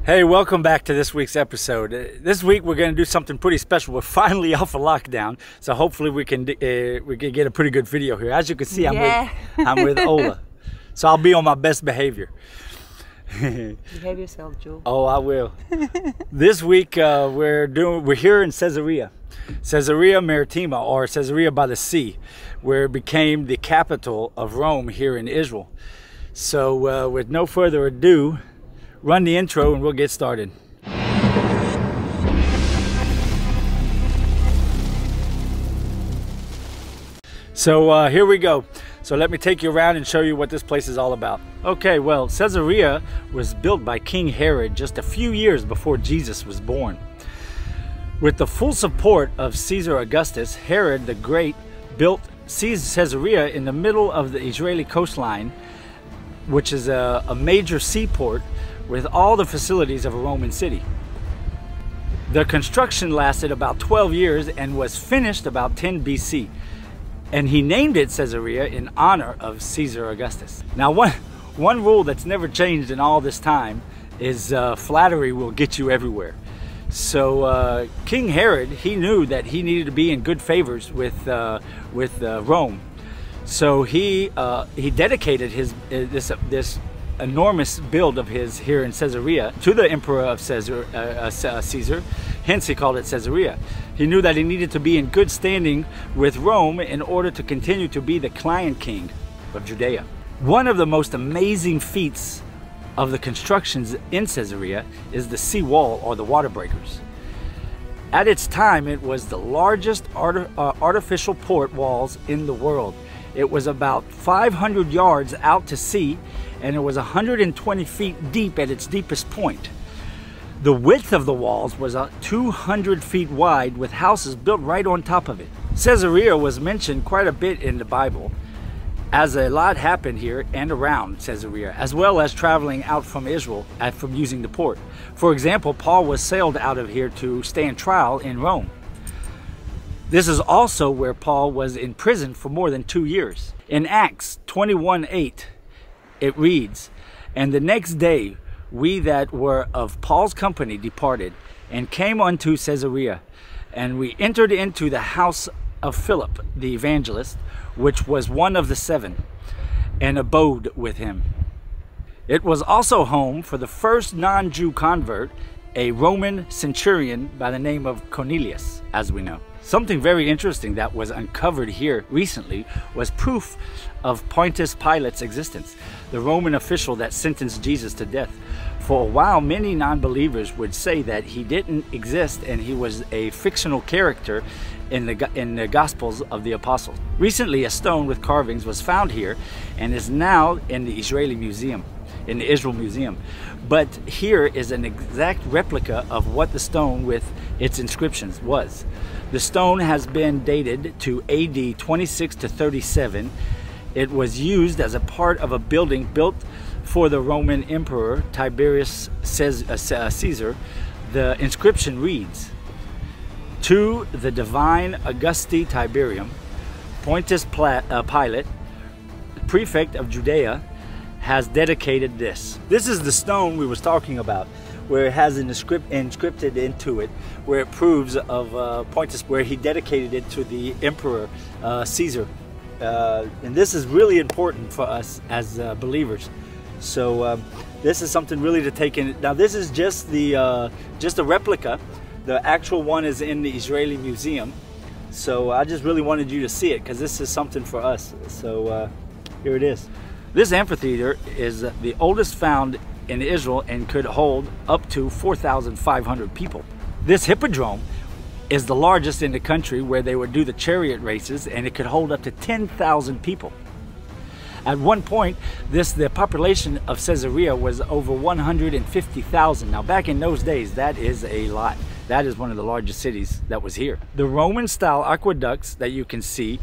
Hey, welcome back to this week's episode. This week we're going to do something pretty special. We're finally off of lockdown, so hopefully we can get a pretty good video here. As you can see, I'm with Ola, so I'll be on my best behavior. Behave yourself, Joe. Oh, I will. This week we're here in Caesarea Maritima, or Caesarea by the sea, where it became the capital of Rome here in Israel. So with no further ado, run the intro and we'll get started. So here we go. So let me take you around and show you what this place is all about. Okay, well, Caesarea was built by King Herod just a few years before Jesus was born. With the full support of Caesar Augustus, Herod the Great built Caesarea in the middle of the Israeli coastline, which is a major seaport with all the facilities of a Roman city. The construction lasted about 12 years and was finished about 10 BC. And he named it Caesarea in honor of Caesar Augustus. Now, one rule that's never changed in all this time is flattery will get you everywhere. So King Herod, he knew that he needed to be in good favors with Rome. So he dedicated this enormous build of his here in Caesarea to the emperor of Caesar, hence he called it Caesarea. He knew that he needed to be in good standing with Rome in order to continue to be the client king of Judea. One of the most amazing feats of the constructions in Caesarea is the sea wall, or the water breakers. At its time, it was the largest artificial port walls in the world. It was about 500 yards out to sea, and it was 120 feet deep at its deepest point. The width of the walls was 200 feet wide, with houses built right on top of it. Caesarea was mentioned quite a bit in the Bible, as a lot happened here and around Caesarea, as well as traveling out from Israel from using the port. For example, Paul was sailed out of here to stand trial in Rome. This is also where Paul was in prison for more than 2 years. In Acts 21:8, it reads, "And the next day we that were of Paul's company departed, and came unto Caesarea, and we entered into the house of Philip the evangelist, which was one of the 7, and abode with him." It was also home for the first non-Jew convert, a Roman centurion by the name of Cornelius, as we know. Something very interesting that was uncovered here recently was proof of Pontius Pilate's existence, the Roman official that sentenced Jesus to death. For a while, many non-believers would say that he didn't exist and he was a fictional character in the Gospels of the Apostles. Recently, a stone with carvings was found here and is now in the Israel Museum. But here is an exact replica of what the stone with its inscriptions was. The stone has been dated to AD 26 to 37. It was used as a part of a building built for the Roman Emperor Tiberius Caesar. The inscription reads, "To the divine Augusti Tiberium, Pontius Pilate, prefect of Judea, has dedicated this." This is the stone we was talking about, where it has an inscripted into it, where it proves of Pontius, where he dedicated it to the Emperor Caesar. And this is really important for us as believers. So this is something really to take in. Now this is just a replica. The actual one is in the Israeli Museum. So I just really wanted you to see it, because this is something for us. So here it is. This amphitheater is the oldest found in Israel and could hold up to 4,500 people. This hippodrome is the largest in the country, where they would do the chariot races, and it could hold up to 10,000 people. At one point, the population of Caesarea was over 150,000. Now back in those days, that is a lot. That is one of the largest cities that was here. The Roman-style aqueducts that you can see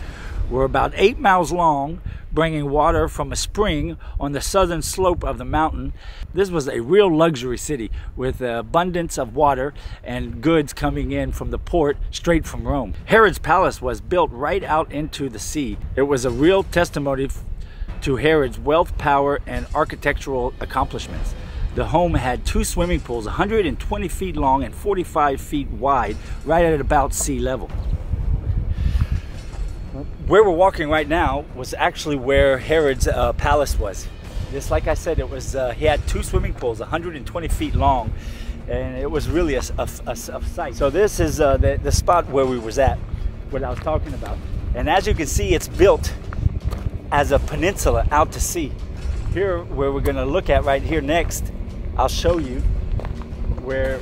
were about 8 miles long, bringing water from a spring on the southern slope of the mountain. This was a real luxury city with abundance of water and goods coming in from the port straight from Rome. Herod's palace was built right out into the sea. It was a real testimony to Herod's wealth, power, and architectural accomplishments. The home had 2 swimming pools, 120 feet long and 45 feet wide, right at about sea level. Where we're walking right now was actually where Herod's palace was. Just like I said, it was he had 2 swimming pools, 120 feet long, and it was really a sight. So this is the spot where we was at, what I was talking about. And as you can see, it's built as a peninsula out to sea. Here, where we're going to look at right here next, I'll show you where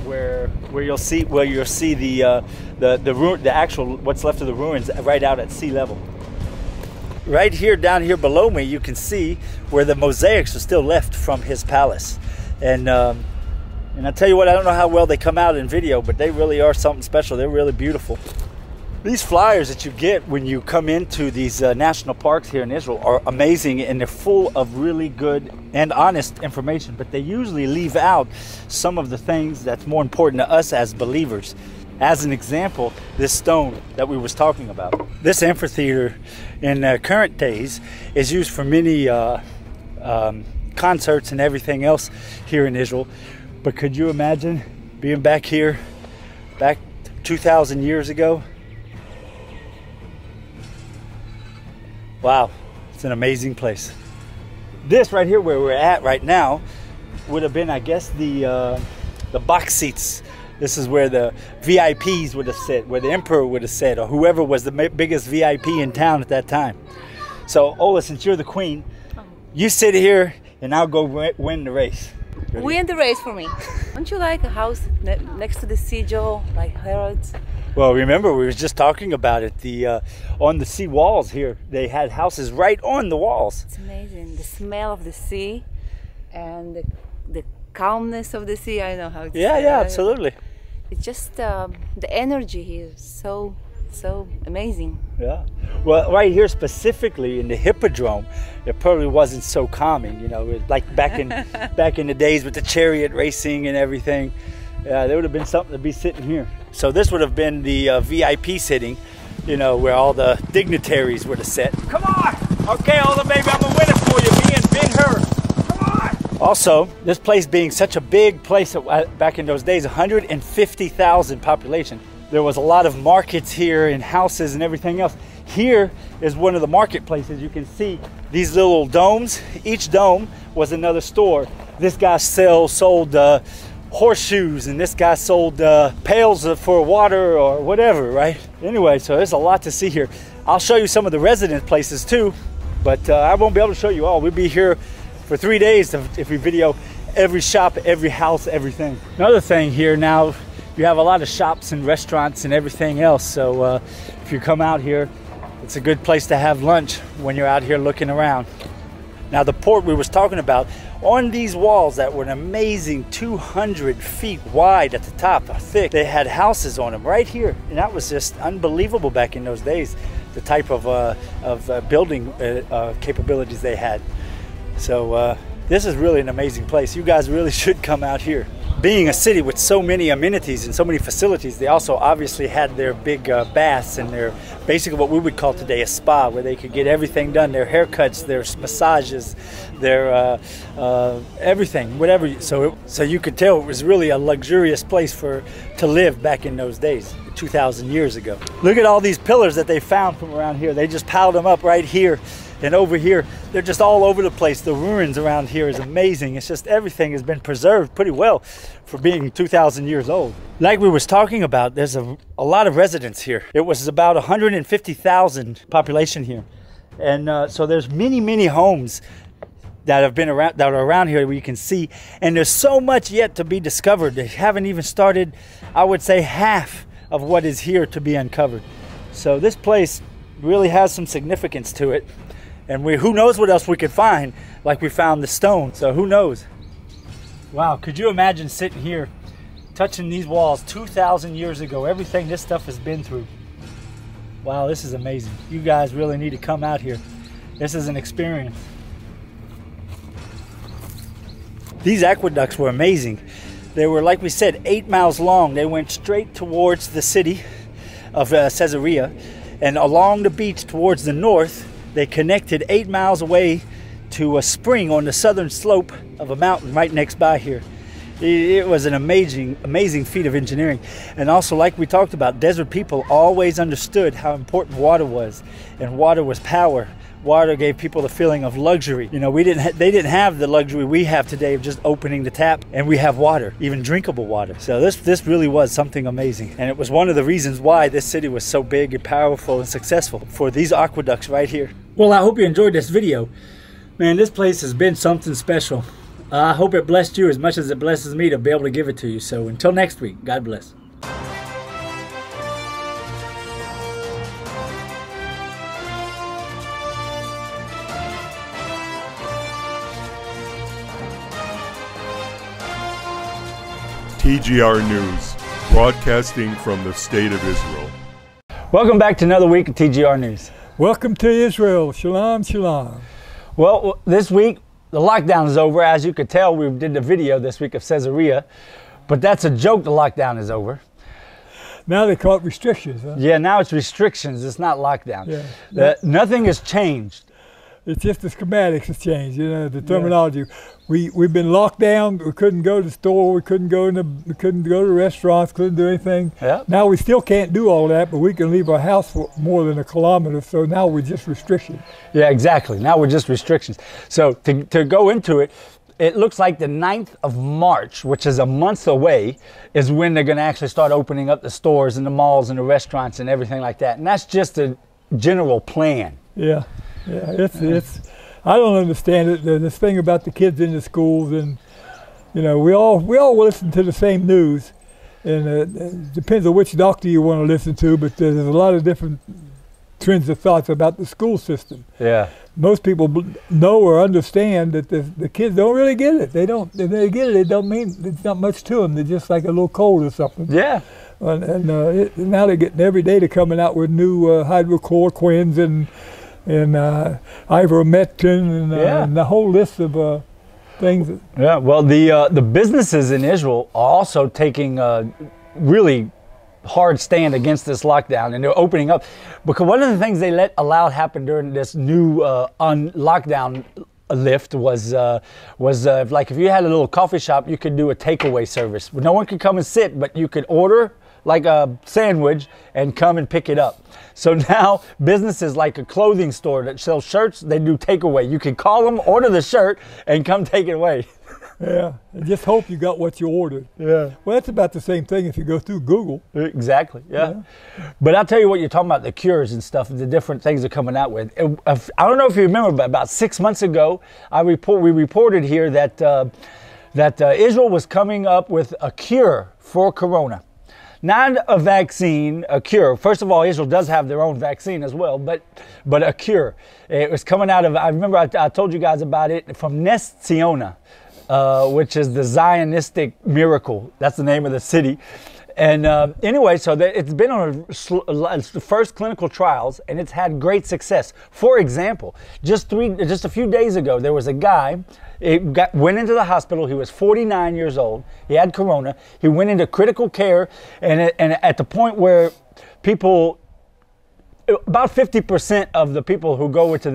you'll see the actual what's left of the ruins right out at sea level. Right here, down here below me, you can see where the mosaics are still left from his palace. And I tell you what, I don't know how well they come out in video, but they really are something special. They're really beautiful. These flyers that you get when you come into these national parks here in Israel are amazing, and they're full of really good and honest information, but they usually leave out some of the things that's more important to us as believers. As an example, this stone that we was talking about. This amphitheater in current days is used for many concerts and everything else here in Israel. But could you imagine being back here, back 2,000 years ago? Wow, it's an amazing place. This right here where we're at right now would have been, I guess, the box seats. This is where the VIPs would have sat, where the emperor would have sat, or whoever was the biggest VIP in town at that time. So, Ola, since you're the queen, you sit here and I'll go win the race. Ready? Win the race for me. Don't you like a house next to the sea, Joe, like Herod's? Well, remember, we were just talking about it. On the sea walls here, they had houses right on the walls. It's amazing. The smell of the sea and the calmness of the sea. I know how to Yeah, say yeah, it. absolutely. It's just the energy here is so amazing. Yeah. Well, right here specifically in the Hippodrome, it probably wasn't so calming. You know, like back in the days with the chariot racing and everything. There would have been something to be sitting here. So this would have been the VIP sitting, you know, where all the dignitaries would have sat. Come on! Okay, Ola, baby, I'm gonna win it for you. Me and Ben-Hur. Come on! Also, this place being such a big place back in those days, 150,000 population. There was a lot of markets here and houses and everything else. Here is one of the marketplaces. You can see these little domes. Each dome was another store. This guy sold horseshoes, and this guy sold pails for water or whatever, right? Anyway, so there's a lot to see here. I'll show you some of the resident places too, but I won't be able to show you all. We'll be here for 3 days if we video every shop, every house, everything. Another thing here now, you have a lot of shops and restaurants and everything else, so if you come out here, it's a good place to have lunch when you're out here looking around. Now the port we was talking about, on these walls that were an amazing 200 feet wide at the top, thick, they had houses on them right here, and that was just unbelievable back in those days, the type of building capabilities they had. So this is really an amazing place. You guys really should come out here. Being a city with so many amenities and so many facilities, they also obviously had their big baths and their basically what we would call today a spa, where they could get everything done, their haircuts, their massages, their everything, whatever. So you could tell it was really a luxurious place to live back in those days, 2,000 years ago. Look at all these pillars that they found from around here. They just piled them up right here. And over here, they're just all over the place. The ruins around here is amazing. It's just everything has been preserved pretty well for being 2,000 years old. Like we was talking about, there's a lot of residents here. It was about 150,000 population here. And so there's many homes that have been around, that are around here where you can see. And there's so much yet to be discovered. They haven't even started, I would say, half of what is here to be uncovered. So this place really has some significance to it. And who knows what else we could find, like we found the stone. So who knows? Wow, could you imagine sitting here, touching these walls 2,000 years ago, everything this stuff has been through. Wow, this is amazing. You guys really need to come out here. This is an experience. These aqueducts were amazing. They were, like we said, 8 miles long. They went straight towards the city of Caesarea, and along the beach towards the north, they connected 8 miles away to a spring on the southern slope of a mountain right next by here. It was an amazing feat of engineering. And also, like we talked about, desert people always understood how important water was, and water was power. Water gave people the feeling of luxury. You know, they didn't have the luxury we have today of just opening the tap, and we have water, even drinkable water. So this really was something amazing. And it was one of the reasons why this city was so big and powerful and successful, for these aqueducts right here. Well, I hope you enjoyed this video. Man, this place has been something special. I hope it blessed you as much as it blesses me to be able to give it to you. So until next week, God bless. TGR News, broadcasting from the State of Israel. Welcome back to another week of TGR News. Welcome to Israel. Shalom, shalom. Well, this week, the lockdown is over. As you could tell, we did the video this week of Caesarea, but that's a joke, the lockdown is over. Now they call it restrictions, huh? Yeah, now it's restrictions, it's not lockdown. Yeah. Nothing has changed. It's just the schematics has changed, you know, the terminology. Yeah. We've been locked down. We couldn't go to the store. We couldn't go to restaurants. Couldn't do anything. Yeah. Now we still can't do all that, but we can leave our house for more than a kilometer. So now we're just restrictions. Yeah, exactly. Now we're just restrictions. So to go into it, it looks like the 9th of March, which is a month away, is when they're going to actually start opening up the stores and the malls and the restaurants and everything like that. And that's just a general plan. Yeah. Yeah, it's. I don't understand it. This thing about the kids in the schools, and you know, we all listen to the same news, and it depends on which doctor you want to listen to. But there's a lot of different trends of thoughts about the school system. Yeah, most people know or understand that the kids don't really get it. They don't. If they get it, it don't mean it's not much to them. They're just like a little cold or something. Yeah. And now they're getting every day they're coming out with new hydrochloroquines and ivermectin and the whole list of things. Yeah, well, the businesses in Israel are also taking a really hard stand against this lockdown, and they're opening up, because one of the things they allowed happen during this new lockdown lift was like if you had a little coffee shop, you could do a takeaway service. No one could come and sit, but you could order like a sandwich and come and pick it up. So now businesses like a clothing store that sells shirts, they do takeaway. You can call them, order the shirt, and come take it away. Yeah, and just hope you got what you ordered. Yeah. Well, that's about the same thing if you go through Google. Exactly, yeah. But I'll tell you what, you're talking about the cures and stuff, the different things they're coming out with. I don't know if you remember, but about 6 months ago, we reported here that Israel was coming up with a cure for corona. Not a vaccine, a cure. First of all, Israel does have their own vaccine as well, but a cure. It was coming out of, I remember I told you guys about it, from Nes Ziona, which is the Zionistic miracle. That's the name of the city. And anyway, so it's been on the first clinical trials, and it's had great success. For example, just a few days ago, there was a guy. Went into the hospital. He was 49 years old. He had corona. He went into critical care, and at the point where people, about 50% of the people who go into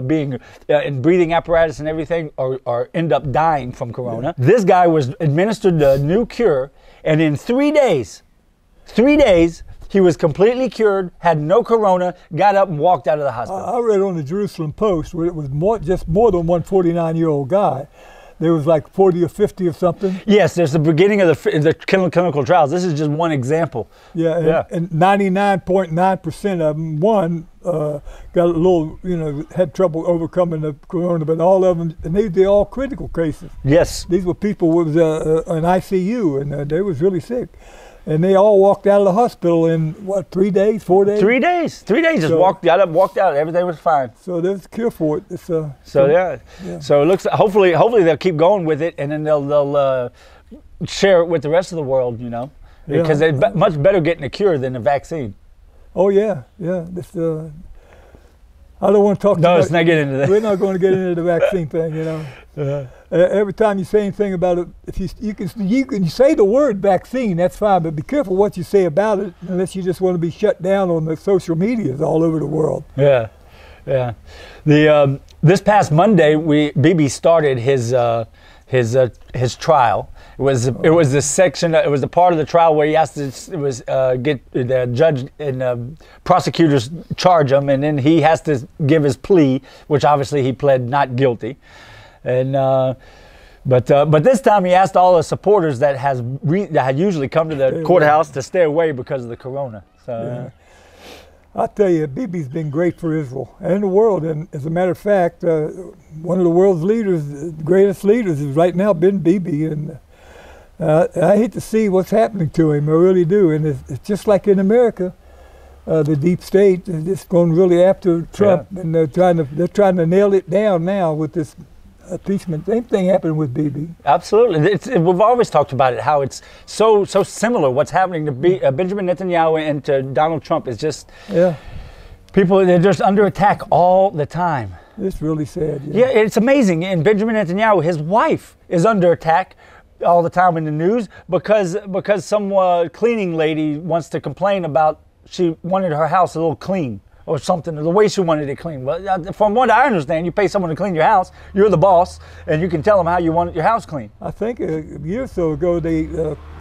being in breathing apparatus and everything end up dying from corona. Yeah. This guy was administered the new cure, and in 3 days, he was completely cured, had no corona, got up and walked out of the hospital. I read on the Jerusalem Post where it was just more than one 49-year-old guy. There was like 40 or 50 or something. Yes, there's the beginning of the clinical trials. This is just one example. Yeah, and 99.9% of them, got a little, had trouble overcoming the corona, but all of them, and they're all critical cases. Yes. These were people with an ICU, and they was really sick. And they all walked out of the hospital in, 3 days, 4 days? 3 days. 3 days, just walked out, everything was fine. So there's a cure for it. So it looks, hopefully they'll keep going with it, and then they'll share it with the rest of the world, because it's much better getting a cure than a vaccine. Oh yeah. I don't want to talk. No, let's not get into that. We're not going to get into the vaccine thing, Every time you say anything about it, if you can say the word vaccine, that's fine, but be careful what you say about it, unless you just want to be shut down on the social medias all over the world. Yeah. The This past Monday, Bibi started his trial. It was the section. It was the part of the trial where he has to get the judge and prosecutors charge him, and then he has to give his plea, which obviously he pled not guilty. And but this time he asked all the supporters that had usually come to the courthouse to stay away because of the corona. So. Yeah. I tell you, Bibi's been great for Israel and the world. And as a matter of fact, one of the world's leaders, the greatest leaders, has right now been Bibi. And I hate to see what's happening to him. I really do. And it's just like in America, the deep state is just going really after Trump, and they're trying to nail it down now with this impeachment. Same thing happened with Bibi. Absolutely. We've always talked about it, how it's so similar. What's happening to Benjamin Netanyahu and to Donald Trump is just, people, they're just under attack all the time. It's really sad. Yeah, it's amazing. And Benjamin Netanyahu, his wife, is under attack all the time in the news because some cleaning lady wants to complain about, she wanted her house a little clean or something, the way she wanted it clean. Well, from what I understand, you pay someone to clean your house, you're the boss, and you can tell them how you want your house clean. I think a year or so ago, they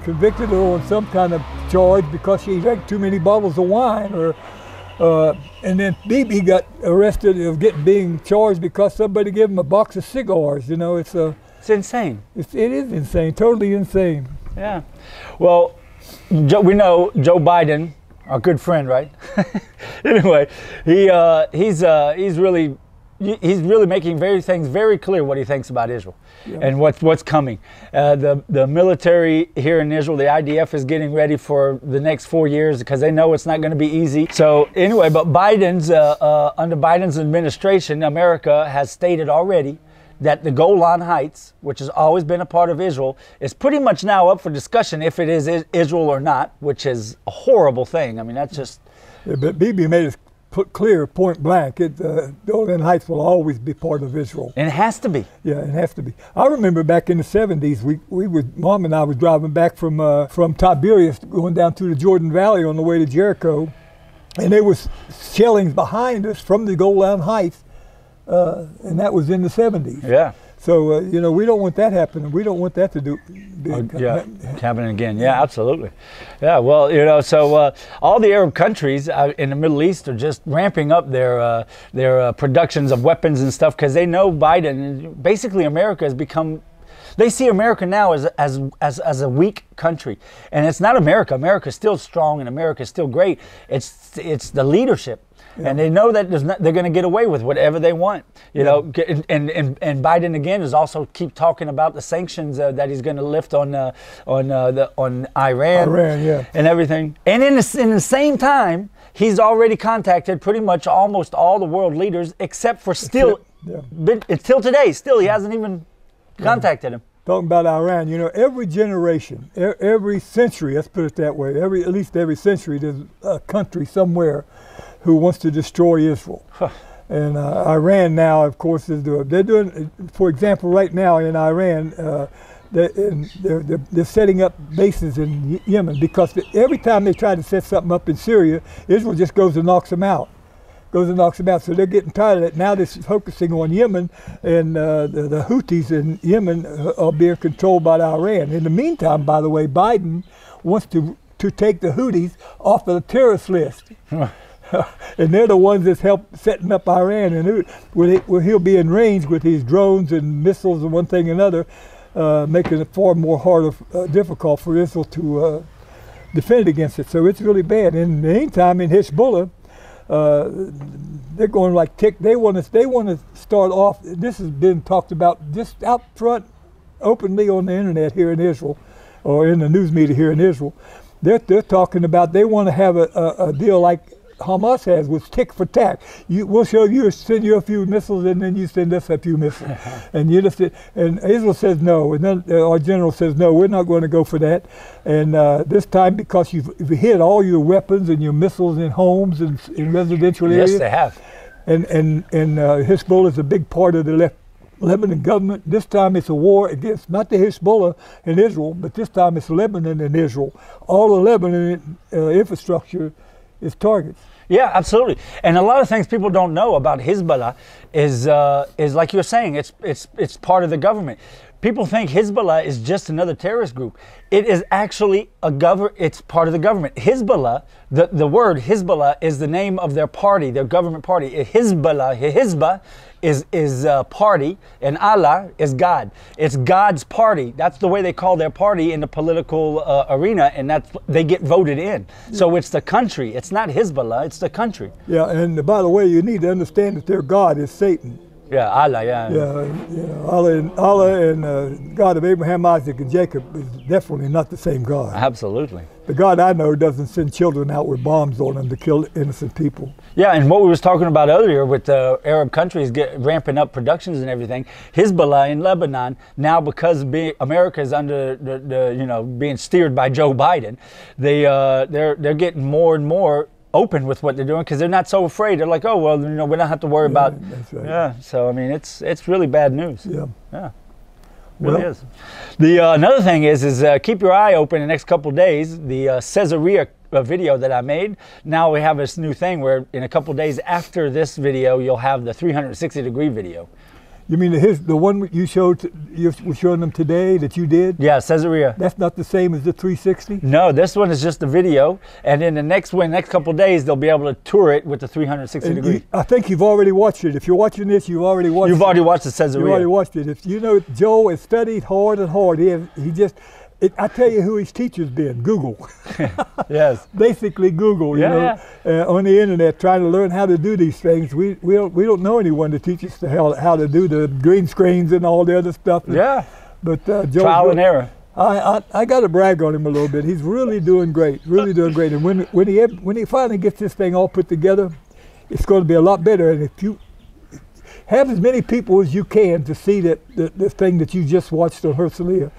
convicted her on some kind of charge because she drank too many bottles of wine, and then Bibi got arrested of being charged because somebody gave him a box of cigars. You know, it's insane. It is insane, totally insane. Yeah. Well, we know Joe Biden, our good friend, right? Anyway, he's really making things very clear what he thinks about Israel and what's coming. The military here in Israel, the IDF, is getting ready for the next 4 years because they know it's not going to be easy. So anyway, but under Biden's administration, America has stated already that the Golan Heights, which has always been a part of Israel, is pretty much now up for discussion if it is Israel or not, which is a horrible thing. I mean, that's just... Yeah, but Bibi made it clear, point blank, Golan Heights will always be part of Israel. And it has to be. Yeah, it has to be. I remember back in the 70s, Mom and I was driving back from Tiberias, going down through the Jordan Valley on the way to Jericho, and there was shellings behind us from the Golan Heights. And that was in the 70s. Yeah. So, we don't want that happening. We don't want that to happening again. Yeah, absolutely. Yeah, well, so all the Arab countries in the Middle East are just ramping up their productions of weapons and stuff because they know Biden, basically America has become, they see America now as a weak country. And it's not America. America's still strong and America's still great. It's the leadership. Yeah. And they know that they're going to get away with whatever they want, you know. And Biden again is also keep talking about the sanctions that he's going to lift on Iran, and everything. And in the same time, he's already contacted pretty much almost all the world leaders, except for until today. Still, he hasn't even contacted him. Talking about Iran, every generation, every century, let's put it that way, at least every century, there's a country somewhere who wants to destroy Israel. And Iran now, of course, they're doing, for example, right now in Iran, they're setting up bases in Yemen because every time they try to set something up in Syria, Israel just goes and knocks them out. So they're getting tired of it. Now they're focusing on Yemen, and the Houthis in Yemen are being controlled by Iran. In the meantime, by the way, Biden wants to take the Houthis off of the terrorist list. And they're the ones that's helped setting up Iran, and where he'll be in range with his drones and missiles and one thing and another, making it far more difficult for Israel to defend against it. So it's really bad. In the meantime, in Hezbollah, they're going like tick. They want to start off. This has been talked about just out front, openly on the internet here in Israel, or in the news media here in Israel. They're talking about they want to have a deal like Hamas has, was tick for tack. We'll send you a few missiles, and then you send us a few missiles. And Israel says no, and then our general says no, we're not going to go for that. And this time, because you've hit all your weapons and your missiles in homes and in residential areas. Yes, they have. And Hezbollah is a big part of the Lebanon government. This time it's a war against not the Hezbollah in Israel, but this time it's Lebanon and Israel. All the Lebanon infrastructure is targets. Yeah, absolutely. And a lot of things people don't know about Hezbollah is like you're saying, it's part of the government. People think Hezbollah is just another terrorist group. It is actually it's part of the government. Hezbollah, the word Hezbollah is the name of their party, their government party. Hezbollah is party, and Allah is God. It's God's party. That's the way they call their party in the political arena, and they get voted in. So it's the country. It's not Hezbollah, it's the country. Yeah, and by the way, you need to understand that their God is Satan. Yeah, Allah, yeah. Yeah, you know, Allah and God of Abraham, Isaac, and Jacob is definitely not the same God. Absolutely. The God I know doesn't send children out with bombs on them to kill innocent people. Yeah, and what we was talking about earlier with the Arab countries ramping up productions and everything, Hezbollah in Lebanon, now because America is under being steered by Joe Biden, they're getting more and more open with what they're doing because they're not so afraid. They're like, oh well, we don't have to worry about. That's right. Yeah, so I mean, it's really bad news. Yeah. Yeah. Really is. The another thing is keep your eye open the next couple of days. The Caesarea video that I made. Now we have this new thing where in a couple of days after this video, you'll have the 360-degree video. You mean the one you were showing them today that you did? Yeah, Caesarea. That's not the same as the 360? No, this one is just a video, and then the next couple of days they'll be able to tour it with the 360 degree. I think you've already watched it. If you're watching this, you've already watched it. You've already watched the Caesarea. You've already watched it. If you know, Joe has studied hard and hard. I tell you who his teacher's been, Google. Yes. Basically Google, you know, on the internet trying to learn how to do these things. We don't know anyone to teach us how to do the green screens and all the other stuff. Yeah. But Joe, trial and error. I got to brag on him a little bit. He's really doing great, really doing great. And when he finally gets this thing all put together, it's going to be a lot better. And if you have as many people as you can to see this thing that you just watched on Herzliya,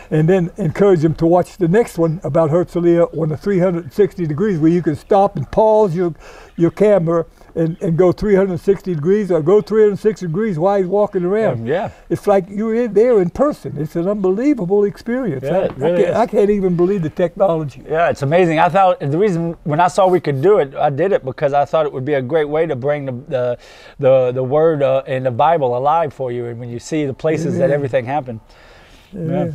and then encourage them to watch the next one about Herzliya on the 360 degrees, where you can stop and pause your camera and go 360 degrees or go 360 degrees while he's walking around. Yeah. It's like you're there in person. It's an unbelievable experience. Yeah, it really is. I can't even believe the technology. Yeah, it's amazing. I thought the reason when I saw we could do it, I did it because I thought it would be a great way to bring the word in the Bible alive for you, and when you see the places that everything happened. Yeah.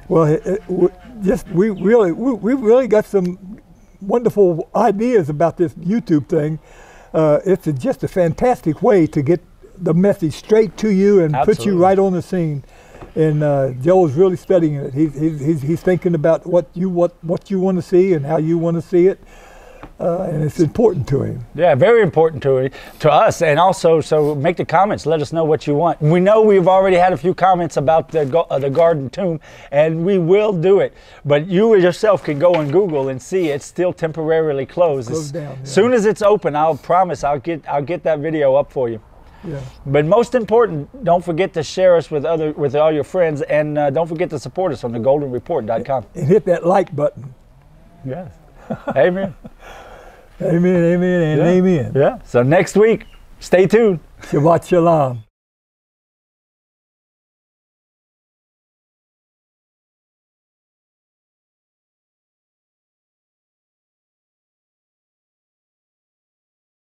Well, we really got some wonderful ideas about this YouTube thing. It's just a fantastic way to get the message straight to you and put you right on the scene. And Joel's really studying it. He's thinking about what you want to see and how you want to see it. And it's important to him. Yeah, very important to us. And also, so make the comments. Let us know what you want. We know we've already had a few comments about the garden tomb, and we will do it. But you yourself can go on Google and see it's still temporarily closed. Closed down. As soon as it's open, I'll promise I'll get that video up for you. Yeah. But most important, don't forget to share us with all your friends, and don't forget to support us on thegoldenreport.com. And hit that like button. Yes. Amen. Amen, amen, and amen. Yeah. So next week, stay tuned. Shabbat Shalom.